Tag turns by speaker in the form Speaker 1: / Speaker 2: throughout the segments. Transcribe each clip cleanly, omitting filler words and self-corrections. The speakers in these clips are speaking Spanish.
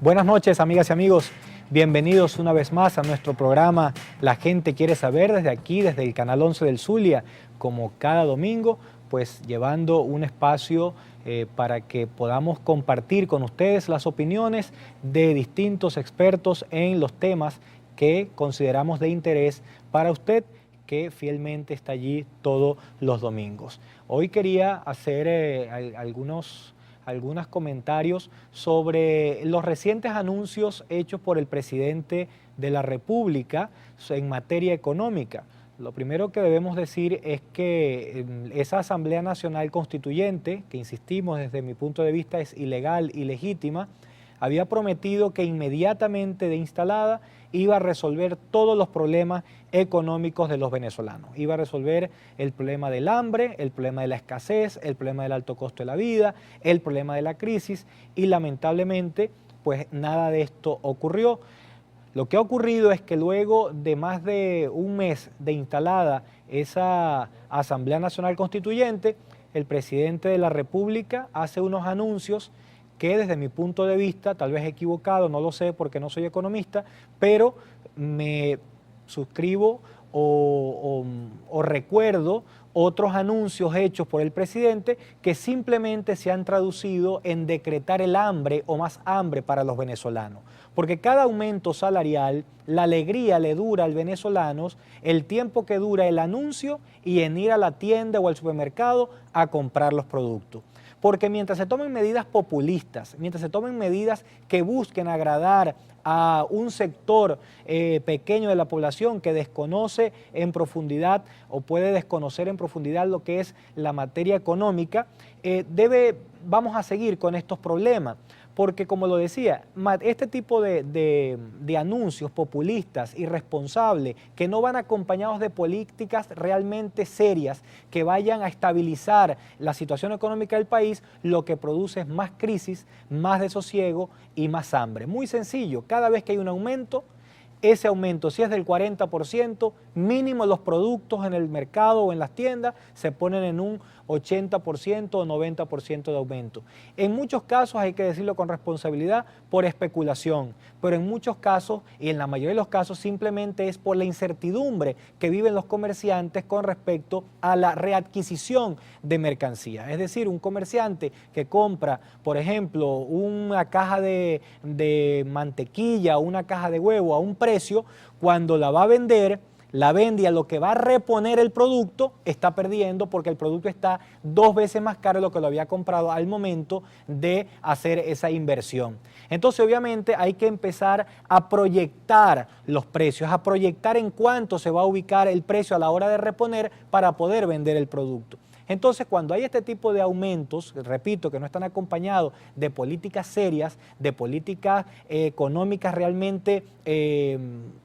Speaker 1: Buenas noches, amigas y amigos. Bienvenidos una vez más a nuestro programa La Gente Quiere Saber, desde aquí, desde el Canal 11 del Zulia, como cada domingo, pues llevando un espacio para que podamos compartir con ustedes las opiniones de distintos expertos en los temas que consideramos de interés para usted, que fielmente está allí todos los domingos. Hoy quería hacer algunos comentarios sobre los recientes anuncios hechos por el presidente de la República en materia económica. Lo primero que debemos decir es que esa Asamblea Nacional Constituyente, que insistimos desde mi punto de vista es ilegal, ilegítima, había prometido que inmediatamente de instalada iba a resolver todos los problemas económicos de los venezolanos. Iba a resolver el problema del hambre, el problema de la escasez, el problema del alto costo de la vida, el problema de la crisis, y lamentablemente pues nada de esto ocurrió. Lo que ha ocurrido es que luego de más de un mes de instalada esa Asamblea Nacional Constituyente, el presidente de la República hace unos anuncios que desde mi punto de vista, tal vez equivocado, no lo sé porque no soy economista, pero me suscribo o recuerdo otros anuncios hechos por el presidente que simplemente se han traducido en decretar el hambre o más hambre para los venezolanos. Porque cada aumento salarial, la alegría le dura al venezolano el tiempo que dura el anuncio y en ir a la tienda o al supermercado a comprar los productos. Porque mientras se tomen medidas populistas, mientras se tomen medidas que busquen agradar a un sector pequeño de la población que desconoce en profundidad o puede desconocer en profundidad lo que es la materia económica, vamos a seguir con estos problemas. Porque como lo decía, este tipo de anuncios populistas, irresponsables, que no van acompañados de políticas realmente serias, que vayan a estabilizar la situación económica del país, lo que produce es más crisis, más desosiego y más hambre. Muy sencillo, cada vez que hay un aumento, ese aumento, si es del 40%, mínimo los productos en el mercado o en las tiendas se ponen en un 80% o 90% de aumento. En muchos casos, hay que decirlo con responsabilidad, por especulación, pero en muchos casos, y en la mayoría de los casos, simplemente es por la incertidumbre que viven los comerciantes con respecto a la readquisición de mercancía. Es decir, un comerciante que compra, por ejemplo, una caja de mantequilla o una caja de huevo a un precio, cuando la va a vender, la vende y a lo que va a reponer el producto está perdiendo porque el producto está 2 veces más caro de lo que lo había comprado al momento de hacer esa inversión. Entonces obviamente hay que empezar a proyectar los precios, a proyectar en cuánto se va a ubicar el precio a la hora de reponer para poder vender el producto. Entonces, cuando hay este tipo de aumentos, repito, que no están acompañados de políticas serias, de políticas económicas realmente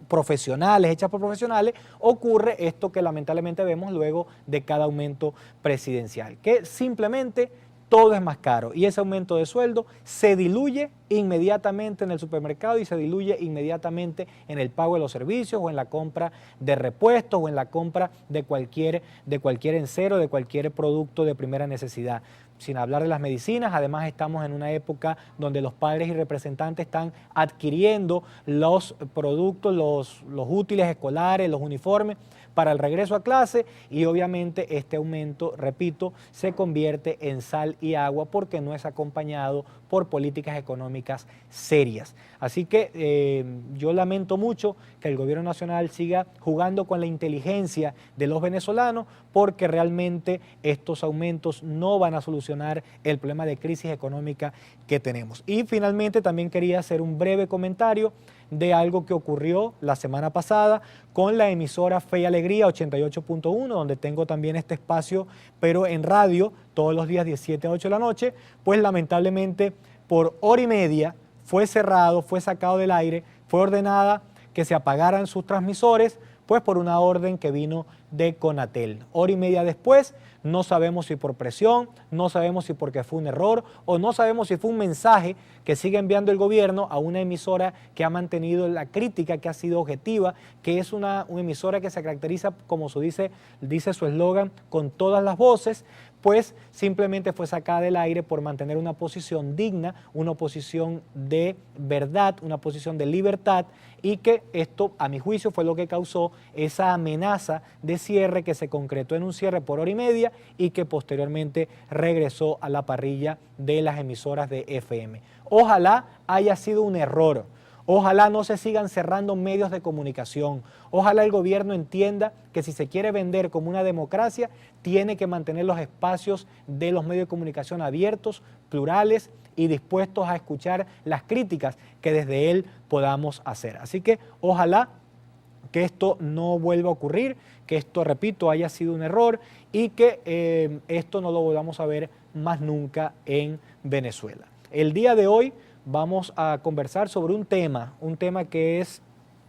Speaker 1: profesionales, hechas por profesionales, ocurre esto que lamentablemente vemos luego de cada aumento presidencial, que simplemente todo es más caro y ese aumento de sueldo se diluye inmediatamente en el supermercado y se diluye inmediatamente en el pago de los servicios o en la compra de repuestos o en la compra de cualquier encero, de cualquier producto de primera necesidad. Sin hablar de las medicinas, además estamos en una época donde los padres y representantes están adquiriendo los productos, los útiles escolares, los uniformes para el regreso a clase y obviamente este aumento, repito, se convierte en sal y agua porque no es acompañado por políticas económicas serias. Así que yo lamento mucho que el gobierno nacional siga jugando con la inteligencia de los venezolanos porque realmente estos aumentos no van a solucionar el problema de crisis económica que tenemos. Y finalmente también quería hacer un breve comentario de algo que ocurrió la semana pasada con la emisora Fe y Alegría 88.1, donde tengo también este espacio, pero en radio, todos los días de 7 a 8 de la noche, pues lamentablemente por hora y media fue cerrado, fue sacado del aire, fue ordenada que se apagaran sus transmisores, pues por una orden que vino de Conatel. Hora y media después, no sabemos si por presión, no sabemos si porque fue un error o no sabemos si fue un mensaje que sigue enviando el gobierno a una emisora que ha mantenido la crítica, que ha sido objetiva, que es una emisora que se caracteriza, como dice su eslogan, con todas las voces, pues simplemente fue sacada del aire por mantener una posición digna, una posición de verdad, una posición de libertad, y que esto, a mi juicio, fue lo que causó esa amenaza de cierre que se concretó en un cierre por 1 hora y media y que posteriormente regresó a la parrilla de las emisoras de FM. Ojalá haya sido un error. Ojalá no se sigan cerrando medios de comunicación. Ojalá el gobierno entienda que si se quiere vender como una democracia, tiene que mantener los espacios de los medios de comunicación abiertos, plurales y dispuestos a escuchar las críticas que desde él podamos hacer. Así que ojalá que esto no vuelva a ocurrir, que esto, repito, haya sido un error y que esto no lo volvamos a ver más nunca en Venezuela. El día de hoy vamos a conversar sobre un tema que es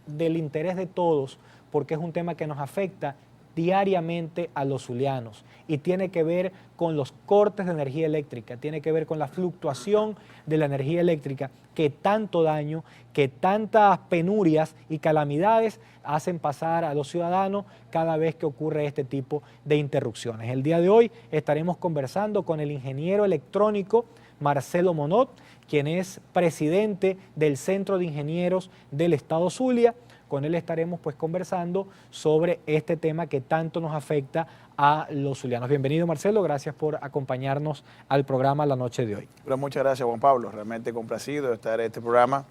Speaker 1: del interés de todos, porque es un tema que nos afecta diariamente a los zulianos y tiene que ver con los cortes de energía eléctrica, tiene que ver con la fluctuación de la energía eléctrica que tanto daño, que tantas penurias y calamidades hacen pasar a los ciudadanos cada vez que ocurre este tipo de interrupciones. El día de hoy estaremos conversando con el ingeniero electrónico Marcelo Monod, quien es presidente del Centro de Ingenieros del Estado Zulia. Con él estaremos pues conversando sobre este tema que tanto nos afecta a los zulianos. Bienvenido, Marcelo, gracias por acompañarnos al programa la noche de hoy.
Speaker 2: Pero muchas gracias, Juan Pablo, realmente complacido de estar en este programa.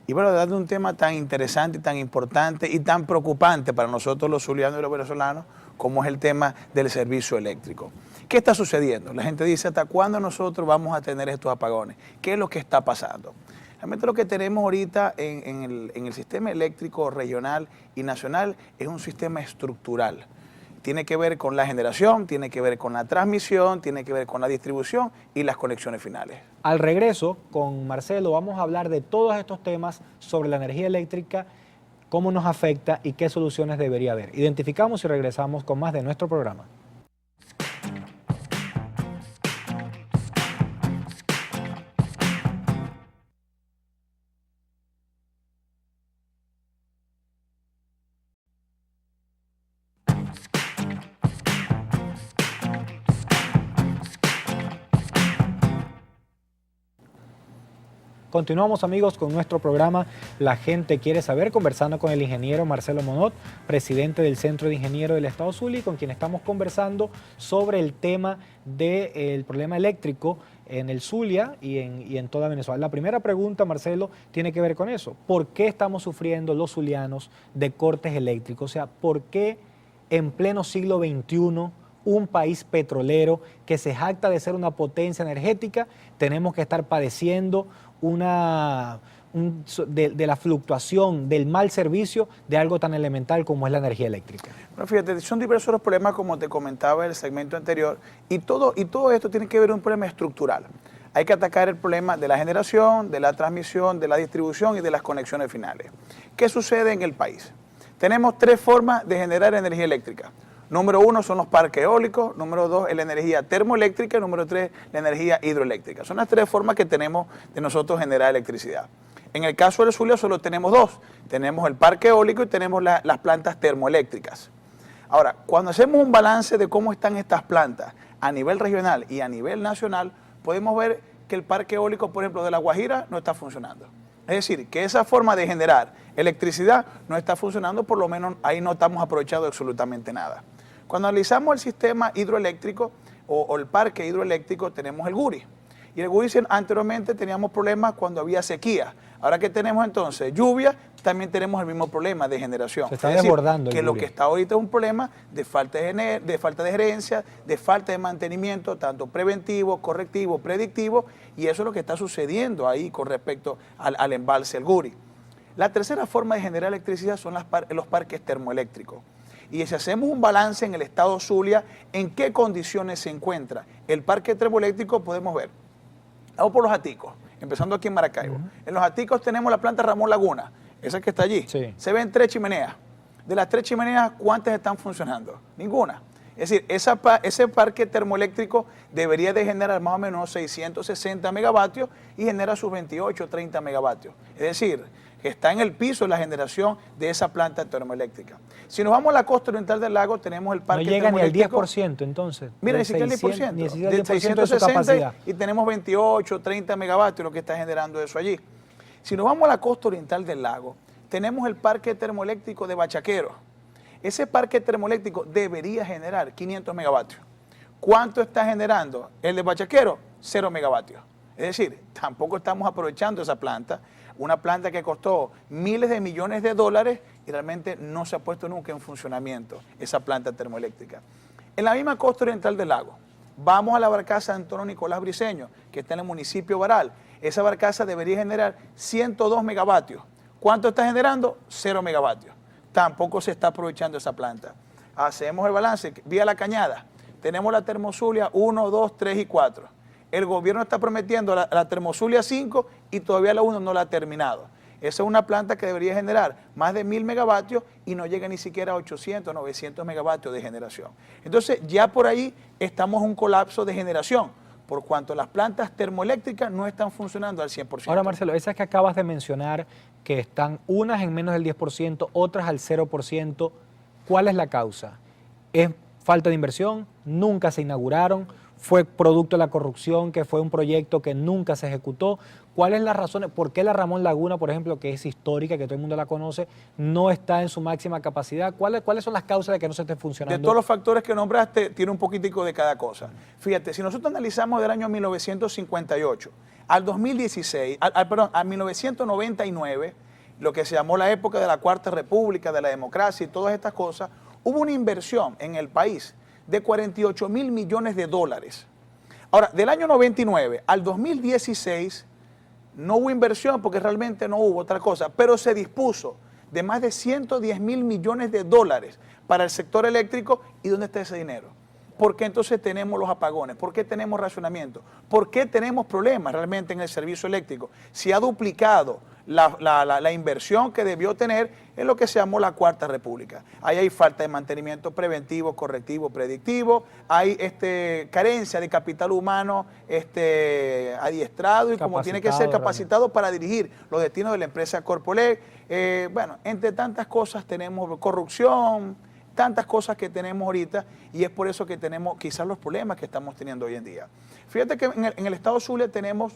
Speaker 2: Y bueno, de un tema tan interesante, tan importante y tan preocupante para nosotros los zulianos y los venezolanos, como es el tema del servicio eléctrico. ¿Qué está sucediendo? La gente dice, ¿hasta cuándo nosotros vamos a tener estos apagones? ¿Qué es lo que está pasando? Realmente lo que tenemos ahorita en el sistema eléctrico regional y nacional es un sistema estructural. Tiene que ver con la generación, tiene que ver con la transmisión, tiene que ver con la distribución y las conexiones finales.
Speaker 1: Al regreso, con Marcelo, vamos a hablar de todos estos temas sobre la energía eléctrica, cómo nos afecta y qué soluciones debería haber. Identificamos y regresamos con más de nuestro programa. Continuamos, amigos, con nuestro programa La Gente Quiere Saber, conversando con el ingeniero Marcelo Monod, presidente del Centro de Ingenieros del Estado Zulia, con quien estamos conversando sobre el tema del problema eléctrico en el Zulia y en toda Venezuela. La primera pregunta, Marcelo, tiene que ver con eso. ¿Por qué estamos sufriendo los zulianos de cortes eléctricos? O sea, ¿por qué en pleno siglo XXI, un país petrolero que se jacta de ser una potencia energética, tenemos que estar padeciendo de la fluctuación, del mal servicio de algo tan elemental como es la energía eléctrica?
Speaker 2: Bueno, fíjate, son diversos los problemas, como te comentaba en el segmento anterior, y todo esto tiene que ver con un problema estructural. Hay que atacar el problema de la generación, de la transmisión, de la distribución y de las conexiones finales. ¿Qué sucede en el país? Tenemos 3 formas de generar energía eléctrica. Número 1 son los parques eólicos, número 2 es la energía termoeléctrica y número 3 la energía hidroeléctrica. Son las 3 formas que tenemos de nosotros generar electricidad. En el caso del Zulia solo tenemos 2. Tenemos el parque eólico y tenemos las plantas termoeléctricas. Ahora, cuando hacemos un balance de cómo están estas plantas a nivel regional y a nivel nacional, podemos ver que el parque eólico, por ejemplo, de La Guajira no está funcionando. Es decir, que esa forma de generar electricidad no está funcionando, por lo menos ahí no estamos aprovechando absolutamente nada. Cuando analizamos el sistema hidroeléctrico o el parque hidroeléctrico, tenemos el Guri. Y el Guri anteriormente teníamos problemas cuando había sequía. Ahora que tenemos entonces lluvia, también tenemos el mismo problema de generación.
Speaker 1: Se está desbordando
Speaker 2: que
Speaker 1: el
Speaker 2: lo
Speaker 1: Guri.
Speaker 2: que está ahorita es un problema de falta de gerencia, de falta de mantenimiento, tanto preventivo, correctivo, predictivo, y eso es lo que está sucediendo ahí con respecto al embalse del Guri. La tercera forma de generar electricidad son los parques termoeléctricos. Y si hacemos un balance en el estado Zulia, ¿en qué condiciones se encuentra el parque termoeléctrico? Podemos ver. Vamos por los Aticos, empezando aquí en Maracaibo. En los Aticos tenemos la planta Ramón Laguna, esa que está allí.
Speaker 1: Sí.
Speaker 2: Se ven 3 chimeneas. De las 3 chimeneas, ¿cuántas están funcionando? Ninguna. Es decir, ese parque termoeléctrico debería de generar más o menos 660 megavatios y genera sus 28, 30 megavatios. Es decir, que está en el piso la generación de esa planta termoeléctrica. Si nos vamos a la costa oriental del lago, tenemos el parque termoeléctrico.
Speaker 1: No llega ni al 10% entonces.
Speaker 2: Mira, ni siquiera el 10%.
Speaker 1: Ni siquiera el 10% de su
Speaker 2: 660
Speaker 1: capacidad.
Speaker 2: y tenemos 28, 30 megavatios lo que está generando eso allí. Si nos vamos a la costa oriental del lago, tenemos el parque termoeléctrico de Bachaquero. Ese parque termoeléctrico debería generar 500 megavatios. ¿Cuánto está generando el de Bachaquero? 0 megavatios. Es decir, tampoco estamos aprovechando esa planta, una planta que costó miles de millones de dólares y realmente no se ha puesto nunca en funcionamiento esa planta termoeléctrica. En la misma costa oriental del lago, vamos a la barcaza de Antonio Nicolás Briceño, que está en el municipio Baral. Esa barcaza debería generar 102 megavatios. ¿Cuánto está generando? 0 megavatios. Tampoco se está aprovechando esa planta. Hacemos el balance, vía La Cañada, tenemos la Termozulia 1, 2, 3 y 4. El gobierno está prometiendo la Termozulia 5 y todavía la 1 no la ha terminado. Esa es una planta que debería generar más de 1000 megavatios y no llega ni siquiera a 800, 900 megavatios de generación. Entonces ya por ahí estamos en un colapso de generación, por cuanto las plantas termoeléctricas no están funcionando al 100%.
Speaker 1: Ahora, Marcelo, esas que acabas de mencionar, que están unas en menos del 10%, otras al 0%, ¿cuál es la causa? ¿Es falta de inversión? ¿Nunca se inauguraron? ¿Fue producto de la corrupción, que fue un proyecto que nunca se ejecutó? ¿Cuáles son las razones? ¿Por qué la Ramón Laguna, por ejemplo, que es histórica, que todo el mundo la conoce, no está en su máxima capacidad? ¿Cuáles son las causas de que no se esté funcionando?
Speaker 2: De todos los factores que nombraste, tiene un poquitico de cada cosa. Fíjate, si nosotros analizamos del año 1958 al 2016, a 1999, lo que se llamó la época de la Cuarta República, de la democracia y todas estas cosas, hubo una inversión en el país de 48.000 millones de dólares. Ahora, del año 99 al 2016 no hubo inversión porque realmente no hubo otra cosa, pero se dispuso de más de 110.000 millones de dólares para el sector eléctrico. ¿Y dónde está ese dinero? ¿Por qué entonces tenemos los apagones? ¿Por qué tenemos racionamiento? ¿Por qué tenemos problemas realmente en el servicio eléctrico? Si ha duplicado la inversión que debió tener en lo que se llamó la Cuarta República. Ahí hay falta de mantenimiento preventivo, correctivo, predictivo, hay carencia de capital humano adiestrado y como tiene que ser capacitado para dirigir los destinos de la empresa Corpolec. Bueno, entre tantas cosas tenemos corrupción, tantas cosas que tenemos ahorita y es por eso que tenemos quizás los problemas que estamos teniendo hoy en día. Fíjate que en el estado Zulia tenemos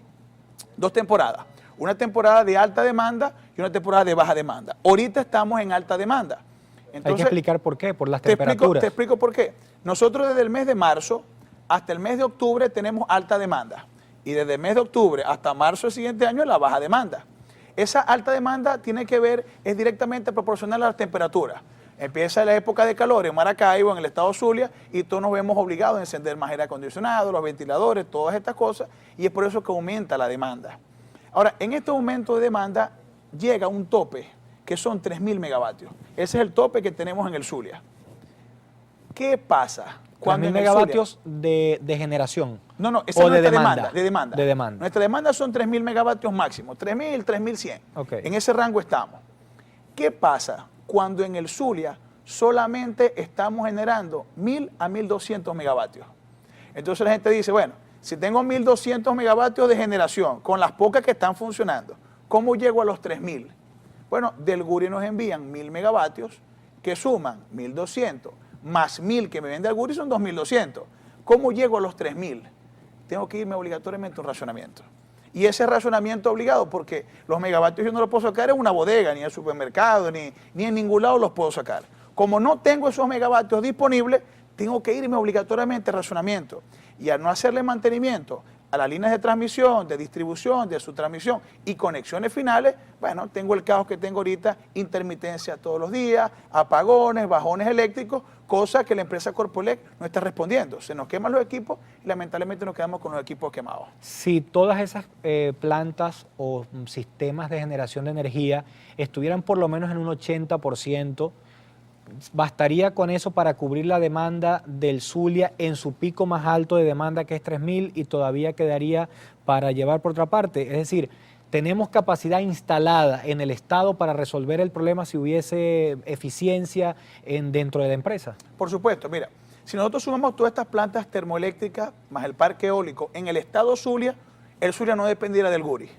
Speaker 2: 2 temporadas. Una temporada de alta demanda y una temporada de baja demanda. Ahorita estamos en alta demanda. Entonces,
Speaker 1: hay que explicar por qué, por las temperaturas.
Speaker 2: Te explico por qué. Nosotros desde el mes de marzo hasta el mes de octubre tenemos alta demanda. Y desde el mes de octubre hasta marzo del siguiente año la baja demanda. Esa alta demanda tiene que ver, es directamente proporcional a las temperaturas. Empieza la época de calor en Maracaibo, en el estado Zulia, y todos nos vemos obligados a encender más aire acondicionado, los ventiladores, todas estas cosas, y es por eso que aumenta la demanda. Ahora, en este aumento de demanda llega un tope, que son 3.000 megavatios. Ese es el tope que tenemos en el Zulia. ¿Qué pasa?
Speaker 1: 3.000 megavatios de generación.
Speaker 2: No, esa es nuestra demanda. De demanda. Nuestra demanda son 3.000 megavatios máximo, 3.000, 3.100.
Speaker 1: Okay.
Speaker 2: En ese rango estamos. ¿Qué pasa cuando en el Zulia solamente estamos generando 1.000 a 1.200 megavatios? Entonces la gente dice, bueno, si tengo 1.200 megavatios de generación, con las pocas que están funcionando, ¿cómo llego a los 3.000? Bueno, del Guri nos envían 1.000 megavatios que suman 1.200 más 1.000 que me vende el Guri son 2.200. ¿Cómo llego a los 3.000? Tengo que irme obligatoriamente a un racionamiento. Y ese racionamiento obligado, porque los megavatios yo no los puedo sacar en una bodega, ni en el supermercado, ni en ningún lado los puedo sacar. Como no tengo esos megavatios disponibles, tengo que irme obligatoriamente a racionamiento. Y al no hacerle mantenimiento a las líneas de transmisión, de distribución, de su transmisión y conexiones finales, bueno, tengo el caos que tengo ahorita, intermitencia todos los días, apagones, bajones eléctricos, cosa que la empresa Corpolec no está respondiendo. Se nos queman los equipos y lamentablemente nos quedamos con los equipos quemados.
Speaker 1: Si todas esas plantas o sistemas de generación de energía estuvieran por lo menos en un 80%, ¿bastaría con eso para cubrir la demanda del Zulia en su pico más alto de demanda, que es 3.000, y todavía quedaría para llevar por otra parte? Es decir, ¿tenemos capacidad instalada en el Estado para resolver el problema si hubiese eficiencia dentro de la empresa?
Speaker 2: Por supuesto, mira, Si nosotros sumamos todas estas plantas termoeléctricas más el parque eólico en el estado Zulia, el Zulia no dependiera del Guri.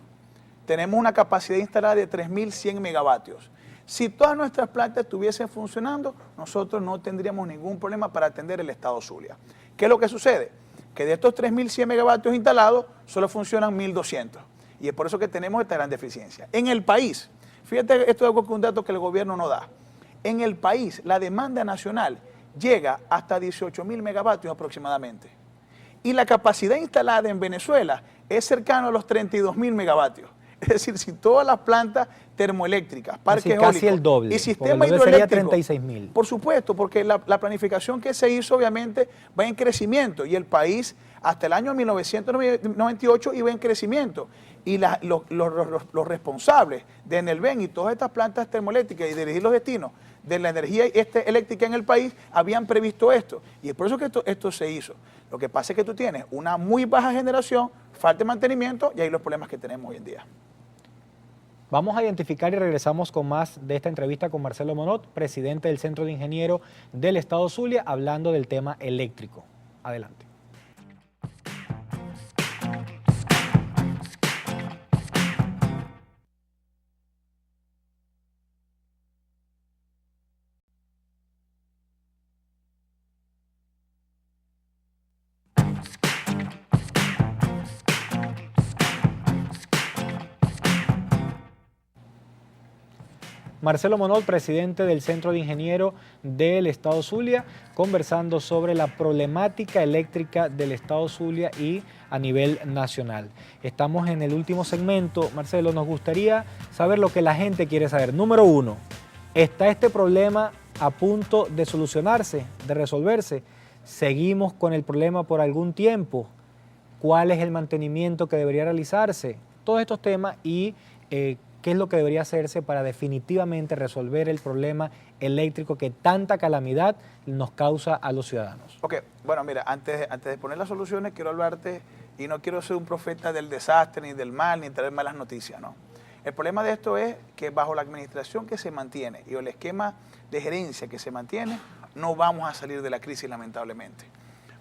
Speaker 2: Tenemos una capacidad instalada de 3.100 megavatios. Si todas nuestras plantas estuviesen funcionando, nosotros no tendríamos ningún problema para atender el estado Zulia. ¿Qué es lo que sucede? Que de estos 3.100 megavatios instalados, solo funcionan 1.200. Y es por eso que tenemos esta gran deficiencia. En el país, fíjate, esto es un dato que el gobierno no da. En el país, la demanda nacional llega hasta 18.000 megavatios aproximadamente. Y la capacidad instalada en Venezuela es cercana a los 32.000 megavatios. Es decir, si todas las plantas termoeléctricas, parques eólicos
Speaker 1: casi el doble,
Speaker 2: y sistema
Speaker 1: hidroeléctrico,
Speaker 2: 36.000. Por supuesto, porque la planificación que se hizo obviamente va en crecimiento y el país hasta el año 1998 iba en crecimiento. Y los responsables de Enelven y todas estas plantas termoeléctricas y dirigir los destinos de la energía eléctrica en el país habían previsto esto. Y es por eso que esto se hizo. Lo que pasa es que tú tienes una muy baja generación, falta de mantenimiento y ahí los problemas que tenemos hoy en día.
Speaker 1: Vamos a identificar y regresamos con más de esta entrevista con Marcelo Monod, presidente del Centro de Ingenieros del Estado Zulia, hablando del tema eléctrico. Adelante. Marcelo Monod, presidente del Centro de Ingenieros del Estado Zulia, conversando sobre la problemática eléctrica del Estado Zulia y a nivel nacional. Estamos en el último segmento. Marcelo, nos gustaría saber lo que la gente quiere saber. Número uno, ¿está este problema a punto de solucionarse, de resolverse? ¿Seguimos con el problema por algún tiempo? ¿Cuál es el mantenimiento que debería realizarse? Todos estos temas y ¿qué es lo que debería hacerse para definitivamente resolver el problema eléctrico que tanta calamidad nos causa a los ciudadanos?
Speaker 2: Ok, bueno, mira, antes de poner las soluciones, quiero hablarte, y no quiero ser un profeta del desastre, ni del mal, ni traer malas noticias, ¿no? El problema de esto es que bajo la administración que se mantiene y el esquema de gerencia que se mantiene, no vamos a salir de la crisis, lamentablemente.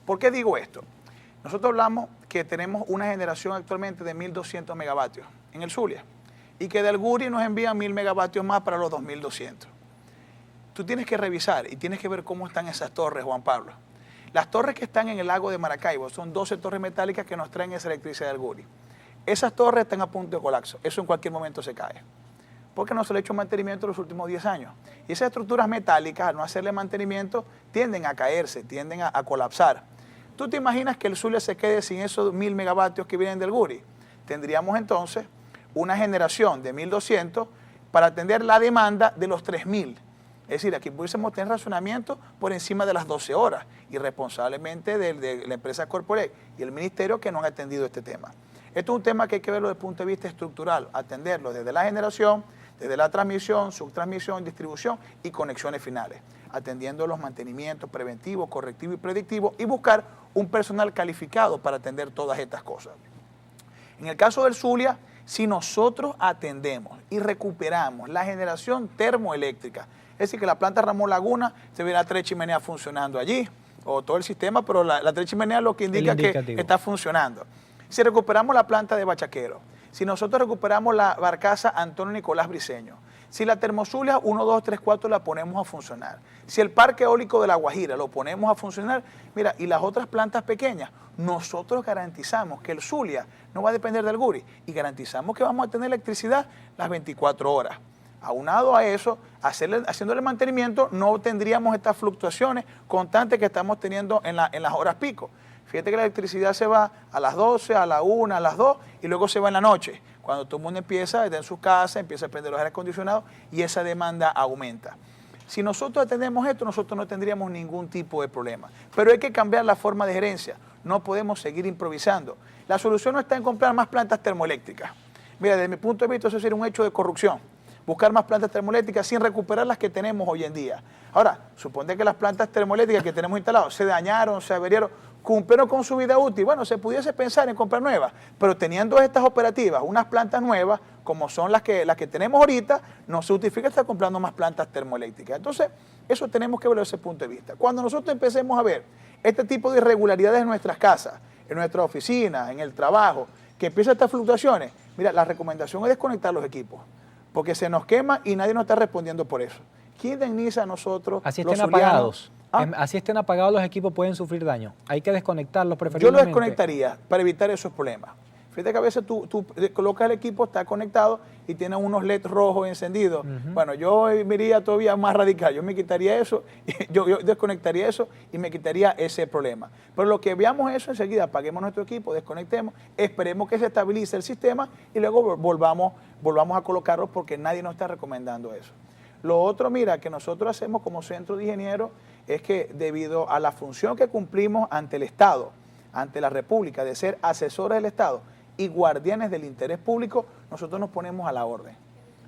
Speaker 2: ¿Por qué digo esto? Nosotros hablamos que tenemos una generación actualmente de 1.200 megavatios en el Zulia, y que del Guri nos envían 1.000 megavatios más para los 2.200. Tú tienes que revisar y tienes que ver cómo están esas torres, Juan Pablo. Las torres que están en el lago de Maracaibo son 12 torres metálicas que nos traen esa electricidad del Guri. Esas torres están a punto de colapso. Eso en cualquier momento se cae. Porque no se le ha hecho mantenimiento en los últimos 10 años. Y esas estructuras metálicas, al no hacerle mantenimiento, tienden a caerse, tienden a colapsar. ¿Tú te imaginas que el Zulia se quede sin esos 1.000 megavatios que vienen del Guri? Tendríamos entonces una generación de 1.200 para atender la demanda de los 3.000. Es decir, aquí pudiésemos tener racionamiento por encima de las 12 horas, irresponsablemente de la empresa Corporate y el ministerio que no han atendido este tema. Esto es un tema que hay que verlo desde el punto de vista estructural, atenderlo desde la generación, desde la transmisión, subtransmisión, distribución y conexiones finales, atendiendo los mantenimientos preventivos, correctivos y predictivos y buscar un personal calificado para atender todas estas cosas. En el caso del Zulia, si nosotros atendemos y recuperamos la generación termoeléctrica, es decir, que la planta Ramón Laguna se viera 3 chimeneas funcionando allí, o todo el sistema, pero la 3 chimeneas lo que indica que está funcionando. Si recuperamos la planta de Bachaquero, si nosotros recuperamos la barcaza Antonio Nicolás Briceño, si la Termozulia 1, 2, 3, 4 la ponemos a funcionar, si el parque eólico de La Guajira lo ponemos a funcionar, mira, y las otras plantas pequeñas, nosotros garantizamos que el Zulia no va a depender del Guri y garantizamos que vamos a tener electricidad las 24 horas. Aunado a eso, haciéndole mantenimiento, no tendríamos estas fluctuaciones constantes que estamos teniendo en las horas pico. Fíjate que la electricidad se va a las 12, a la 1, a las 2 y luego se va en la noche. Cuando todo el mundo empieza, en sus casas, empieza a prender los aires acondicionados y esa demanda aumenta. Si nosotros atendemos esto, nosotros no tendríamos ningún tipo de problema. Pero hay que cambiar la forma de gerencia. No podemos seguir improvisando. La solución no está en comprar más plantas termoeléctricas. Mira, desde mi punto de vista, eso sería un hecho de corrupción. Buscar más plantas termoeléctricas sin recuperar las que tenemos hoy en día. Ahora, supone que las plantas termoeléctricas que tenemos instaladas se dañaron, se averiaron, cumplieron con su vida útil. Bueno, se pudiese pensar en comprar nuevas, pero teniendo estas operativas, unas plantas nuevas, como son las que tenemos ahorita, no se justifica estar comprando más plantas termoeléctricas. Entonces, eso tenemos que verlo desde ese punto de vista. Cuando nosotros empecemos a ver este tipo de irregularidades en nuestras casas, en nuestras oficinas, en el trabajo, que empiezan estas fluctuaciones, mira, la recomendación es desconectar los equipos, porque se nos quema y nadie nos está respondiendo por eso. ¿Quién indemniza a nosotros?
Speaker 1: Así estén apagados. Así estén apagados, los equipos pueden sufrir daño. Hay que desconectarlos preferiblemente.
Speaker 2: Yo los desconectaría para evitar esos problemas. Fíjate que a veces tú colocas el equipo, está conectado y tiene unos LED rojos encendidos. Bueno, yo me iría todavía más radical. Yo me quitaría eso, yo desconectaría eso y me quitaría ese problema. Pero lo que veamos eso enseguida, apaguemos nuestro equipo, desconectemos, esperemos que se estabilice el sistema y luego volvamos a colocarlo porque nadie nos está recomendando eso. Lo otro, mira, que nosotros hacemos como centro de ingenieros es que debido a la función que cumplimos ante el Estado, ante la República, de ser asesores del Estado y guardianes del interés público, nosotros nos ponemos a la orden.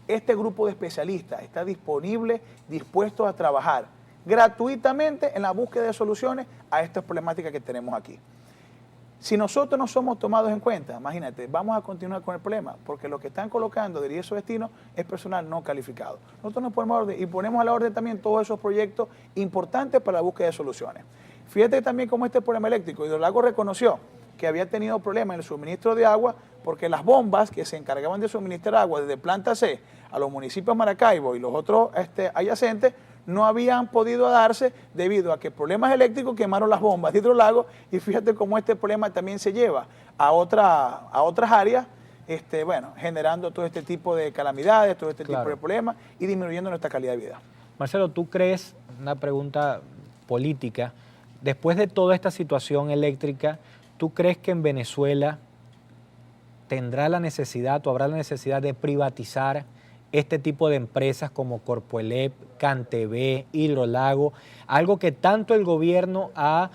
Speaker 2: Este grupo de especialistas está disponible, dispuesto a trabajar gratuitamente en la búsqueda de soluciones a estas problemáticas que tenemos aquí. Si nosotros no somos tomados en cuenta, imagínate, vamos a continuar con el problema, porque lo que están colocando de esos destinos es personal no calificado. Nosotros nos ponemos a la orden y ponemos a la orden también todos esos proyectos importantes para la búsqueda de soluciones. Fíjate también cómo este problema eléctrico, Hidrolago reconoció que había tenido problemas en el suministro de agua porque las bombas que se encargaban de suministrar agua desde Planta C a los municipios de Maracaibo y los otros adyacentes no habían podido darse debido a que problemas eléctricos quemaron las bombas de Hidrolago y fíjate cómo este problema también se lleva a otras áreas, bueno, generando todo este tipo de calamidades, todo este tipo de problemas y disminuyendo nuestra calidad de vida.
Speaker 1: Marcelo, ¿tú crees, una pregunta política, después de toda esta situación eléctrica, ¿tú crees que en Venezuela tendrá la necesidad o habrá la necesidad de privatizar este tipo de empresas como Corpoelec, CanTV, Hidrolago, algo que tanto el gobierno ha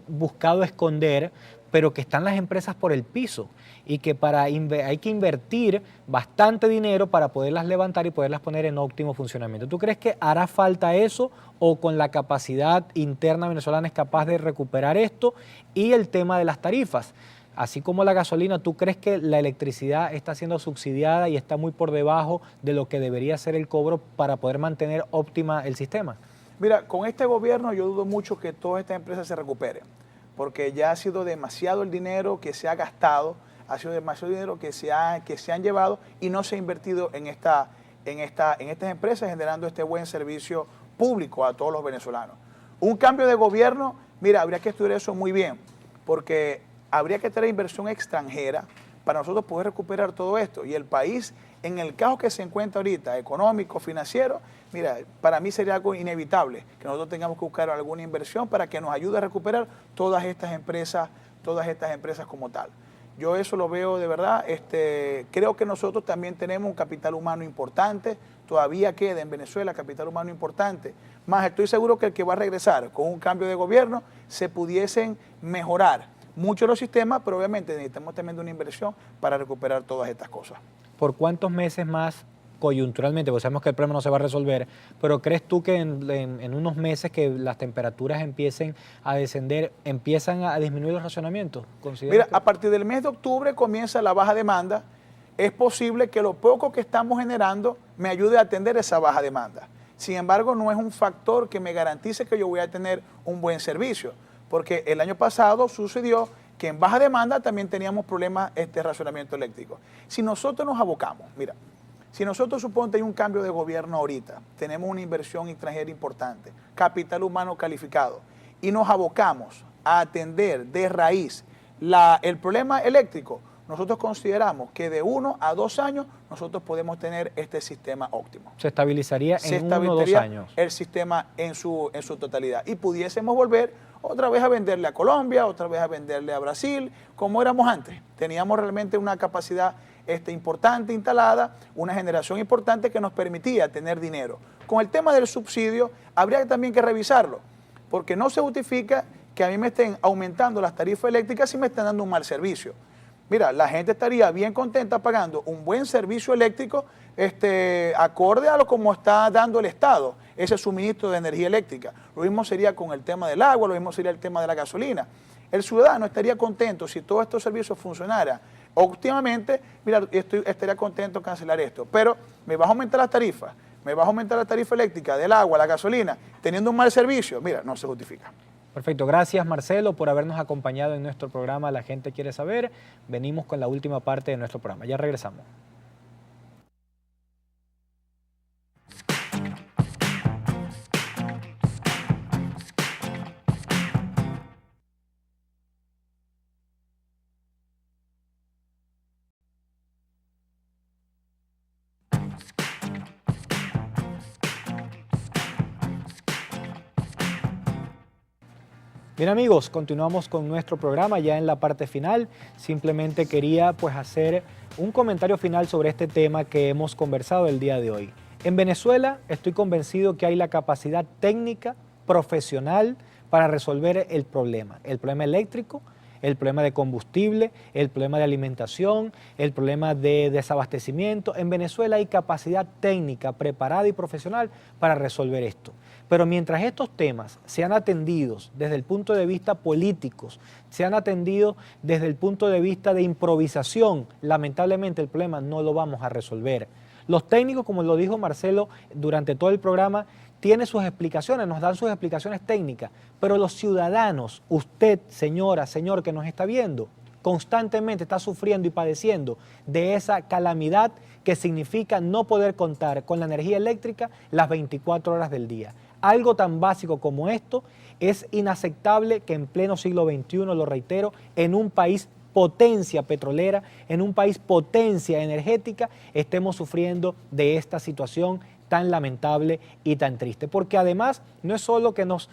Speaker 1: buscado esconder, pero que están las empresas por el piso y que hay que invertir bastante dinero para poderlas levantar y poderlas poner en óptimo funcionamiento? ¿Tú crees que hará falta eso o con la capacidad interna venezolana es capaz de recuperar esto? Y el tema de las tarifas, así como la gasolina, ¿tú crees que la electricidad está siendo subsidiada y está muy por debajo de lo que debería ser el cobro para poder mantener óptima el sistema?
Speaker 2: Mira, con este gobierno yo dudo mucho que todas estas empresas se recuperen, porque ya ha sido demasiado el dinero que se ha gastado, ha sido demasiado dinero que se han llevado y no se ha invertido en estas empresas generando este buen servicio público a todos los venezolanos. Un cambio de gobierno, mira, habría que estudiar eso muy bien, porque habría que tener inversión extranjera para nosotros poder recuperar todo esto. Y el país, en el caos que se encuentra ahorita, económico, financiero, mira, para mí sería algo inevitable que nosotros tengamos que buscar alguna inversión para que nos ayude a recuperar todas estas empresas como tal. Yo eso lo veo de verdad, creo que nosotros también tenemos un capital humano importante, todavía queda en Venezuela capital humano importante, más estoy seguro que el que va a regresar con un cambio de gobierno se pudiesen mejorar mucho los sistemas, pero obviamente necesitamos también de una inversión para recuperar todas estas cosas.
Speaker 1: ¿Por cuántos meses más coyunturalmente? Porque sabemos que el problema no se va a resolver, pero ¿crees tú que en unos meses que las temperaturas empiecen a descender, empiezan a disminuir los racionamientos?
Speaker 2: Mira, a partir del mes de octubre comienza la baja demanda. Es posible que lo poco que estamos generando me ayude a atender esa baja demanda. Sin embargo, no es un factor que me garantice que yo voy a tener un buen servicio, porque el año pasado sucedió que en baja demanda también teníamos problemas de racionamiento eléctrico. Si nosotros nos abocamos, mira, si nosotros suponte hay un cambio de gobierno ahorita, tenemos una inversión extranjera importante, capital humano calificado, y nos abocamos a atender de raíz el problema eléctrico, nosotros consideramos que de 1 a 2 años nosotros podemos tener este sistema óptimo.
Speaker 1: Se estabilizaría en 1 o 2 años.
Speaker 2: El sistema en su totalidad y pudiésemos volver otra vez a venderle a Colombia, otra vez a venderle a Brasil, como éramos antes. Teníamos realmente una capacidad importante instalada, una generación importante que nos permitía tener dinero. Con el tema del subsidio habría también que revisarlo, porque no se justifica que a mí me estén aumentando las tarifas eléctricas si me están dando un mal servicio. Mira, la gente estaría bien contenta pagando un buen servicio eléctrico acorde a lo como está dando el Estado, ese suministro de energía eléctrica. Lo mismo sería con el tema del agua, lo mismo sería el tema de la gasolina. El ciudadano estaría contento si todos estos servicios funcionaran Últimamente, mira, estaría contento de cancelar esto, pero me vas a aumentar las tarifas, me vas a aumentar la tarifa eléctrica, del agua, la gasolina, teniendo un mal servicio. Mira, no se justifica.
Speaker 1: Perfecto, gracias Marcelo por habernos acompañado en nuestro programa La Gente Quiere Saber. Venimos con la última parte de nuestro programa, ya regresamos. Bien amigos, continuamos con nuestro programa ya en la parte final. Simplemente quería pues hacer un comentario final sobre este tema que hemos conversado el día de hoy. En Venezuela estoy convencido que hay la capacidad técnica, profesional para resolver el problema eléctrico, el problema de combustible, el problema de alimentación, el problema de desabastecimiento. En Venezuela hay capacidad técnica preparada y profesional para resolver esto. Pero mientras estos temas sean atendidos desde el punto de vista políticos, sean atendidos desde el punto de vista de improvisación, lamentablemente el problema no lo vamos a resolver. Los técnicos, como lo dijo Marcelo durante todo el programa, tienen sus explicaciones, nos dan sus explicaciones técnicas, pero los ciudadanos, usted, señora, señor que nos está viendo, constantemente está sufriendo y padeciendo de esa calamidad que significa no poder contar con la energía eléctrica las 24 horas del día. Algo tan básico como esto es inaceptable que en pleno siglo XXI, lo reitero, en un país potencia petrolera, en un país potencia energética, estemos sufriendo de esta situación tan lamentable y tan triste. Porque además no es solo que nos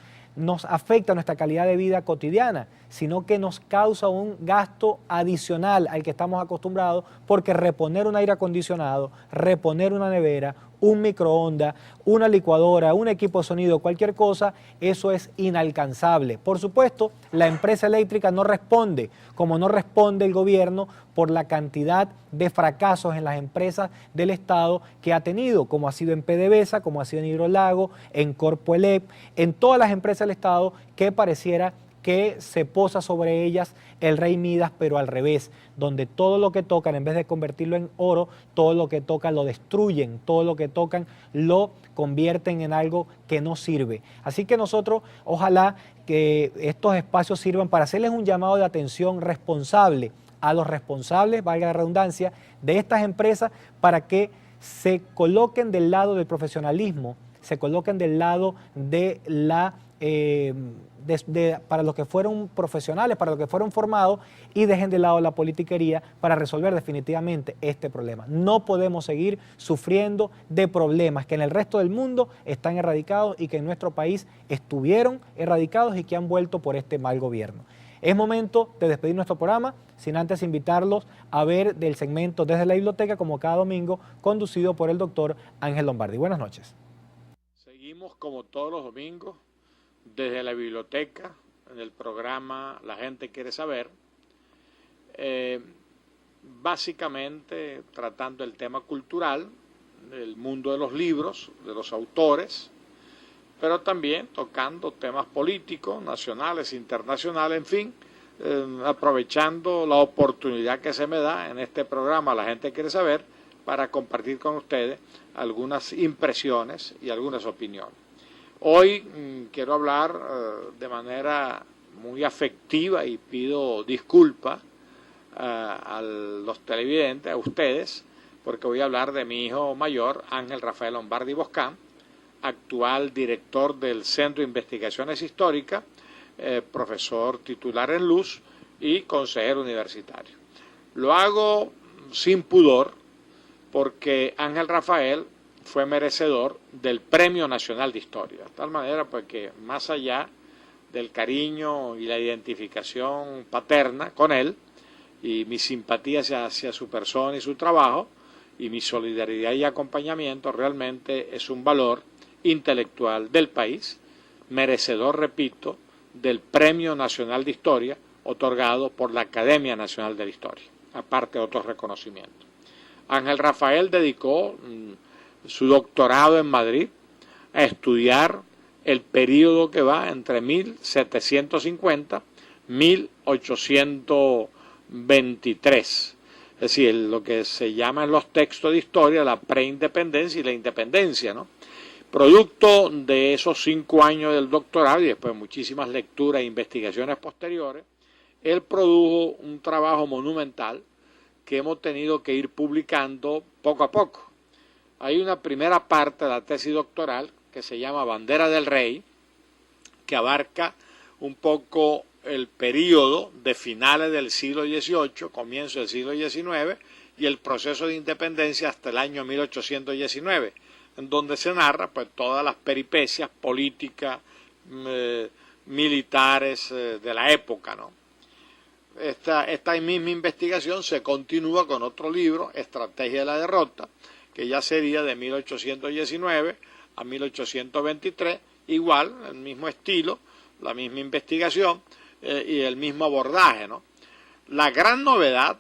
Speaker 1: afecta nuestra calidad de vida cotidiana, sino que nos causa un gasto adicional al que estamos acostumbrados, porque reponer un aire acondicionado, reponer una nevera, un microondas, una licuadora, un equipo de sonido, cualquier cosa, eso es inalcanzable. Por supuesto, la empresa eléctrica no responde, como no responde el gobierno por la cantidad de fracasos en las empresas del Estado que ha tenido, como ha sido en PDVSA, como ha sido en Hidrolago, en Corpoelec, en todas las empresas del Estado que pareciera que se posa sobre ellas el rey Midas, pero al revés, donde todo lo que tocan, en vez de convertirlo en oro, todo lo que tocan lo destruyen, todo lo que tocan lo convierten en algo que no sirve. Así que nosotros, ojalá que estos espacios sirvan para hacerles un llamado de atención responsable a los responsables, valga la redundancia, de estas empresas, para que se coloquen del lado del profesionalismo, se coloquen del lado de la para los que fueron profesionales, para los que fueron formados, y dejen de lado la politiquería para resolver definitivamente este problema. No podemos seguir sufriendo de problemas que en el resto del mundo están erradicados y que en nuestro país estuvieron erradicados y que han vuelto por este mal gobierno. Es momento de despedir nuestro programa, sin antes invitarlos a ver del segmento Desde la Biblioteca, como cada domingo, conducido por el doctor Ángel Lombardi. Buenas noches.
Speaker 3: Seguimos como todos los domingos desde la biblioteca, en el programa La Gente Quiere Saber, básicamente tratando el tema cultural, el mundo de los libros, de los autores, pero también tocando temas políticos, nacionales, internacionales, en fin, aprovechando la oportunidad que se me da en este programa La Gente Quiere Saber para compartir con ustedes algunas impresiones y algunas opiniones. Hoy quiero hablar de manera muy afectiva y pido disculpas a los televidentes, a ustedes, porque voy a hablar de mi hijo mayor, Ángel Rafael Lombardi Boscán, actual director del Centro de Investigaciones Históricas, profesor titular en Luz y consejero universitario. Lo hago sin pudor porque Ángel Rafael fue merecedor del Premio Nacional de Historia, de tal manera pues que más allá del cariño y la identificación paterna con él y mi simpatía hacia su persona y su trabajo y mi solidaridad y acompañamiento, realmente es un valor intelectual del país, merecedor, repito, del Premio Nacional de Historia otorgado por la Academia Nacional de la Historia, aparte de otros reconocimientos. Ángel Rafael dedicó su doctorado en Madrid a estudiar el período que va entre 1750 y 1823. decir, lo que se llama en los textos de historia la preindependencia y la independencia, ¿no? Producto de esos 5 años del doctorado y después muchísimas lecturas e investigaciones posteriores, él produjo un trabajo monumental que hemos tenido que ir publicando poco a poco. Hay una primera parte de la tesis doctoral que se llama Bandera del Rey, que abarca un poco el periodo de finales del siglo XVIII, comienzo del siglo XIX, y el proceso de independencia hasta el año 1819, en donde se narra pues todas las peripecias políticas, militares de la época, ¿no? Esta misma investigación se continúa con otro libro, Estrategia de la Derrota, que ya sería de 1819 a 1823, igual, el mismo estilo, la misma investigación y el mismo abordaje, ¿no? La gran novedad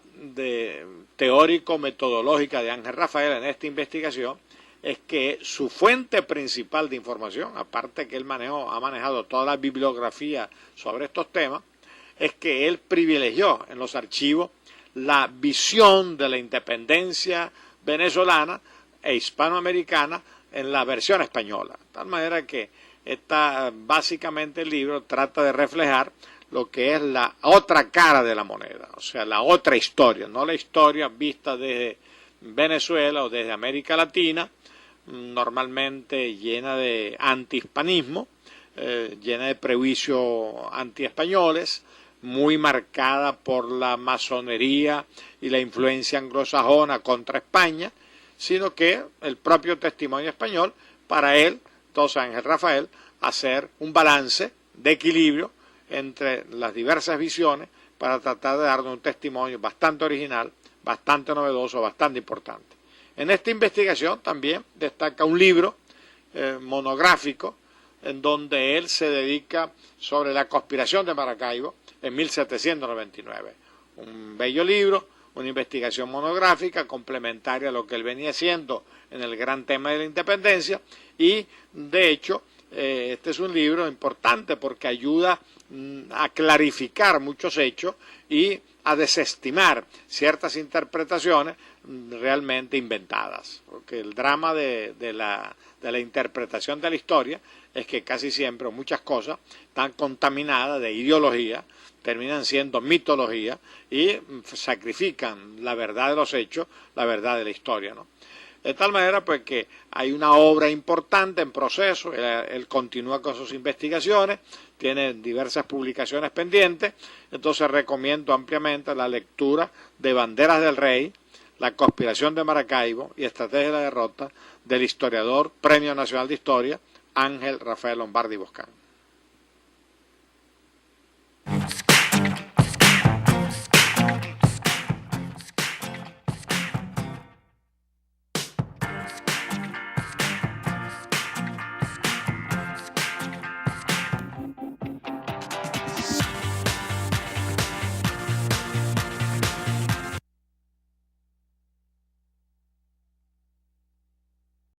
Speaker 3: teórico-metodológica de Ángel Rafael en esta investigación es que su fuente principal de información, aparte que él ha manejado toda la bibliografía sobre estos temas, es que él privilegió en los archivos la visión de la independencia venezolana e hispanoamericana en la versión española. De tal manera que básicamente el libro trata de reflejar lo que es la otra cara de la moneda, o sea, la otra historia, no la historia vista desde Venezuela o desde América Latina, normalmente llena de antihispanismo, llena de prejuicios antiespañoles, muy marcada por la masonería y la influencia anglosajona contra España, sino que el propio testimonio español, para él, entonces Ángel Rafael, hacer un balance de equilibrio entre las diversas visiones para tratar de darnos un testimonio bastante original, bastante novedoso, bastante importante. En esta investigación también destaca un libro monográfico en donde él se dedica sobre la conspiración de Maracaibo en 1799. Un bello libro, una investigación monográfica complementaria a lo que él venía haciendo en el gran tema de la independencia y, de hecho, este es un libro importante porque ayuda a clarificar muchos hechos y a desestimar ciertas interpretaciones realmente inventadas. Porque el drama de la interpretación de la historia es que casi siempre muchas cosas están contaminadas de ideología, terminan siendo mitología y sacrifican la verdad de los hechos, la verdad de la historia, ¿no? De tal manera pues que hay una obra importante en proceso, él continúa con sus investigaciones, tiene diversas publicaciones pendientes, entonces recomiendo ampliamente la lectura de Banderas del Rey, La conspiración de Maracaibo y Estrategia de la Derrota del historiador Premio Nacional de Historia Ángel Rafael Lombardi Boscán.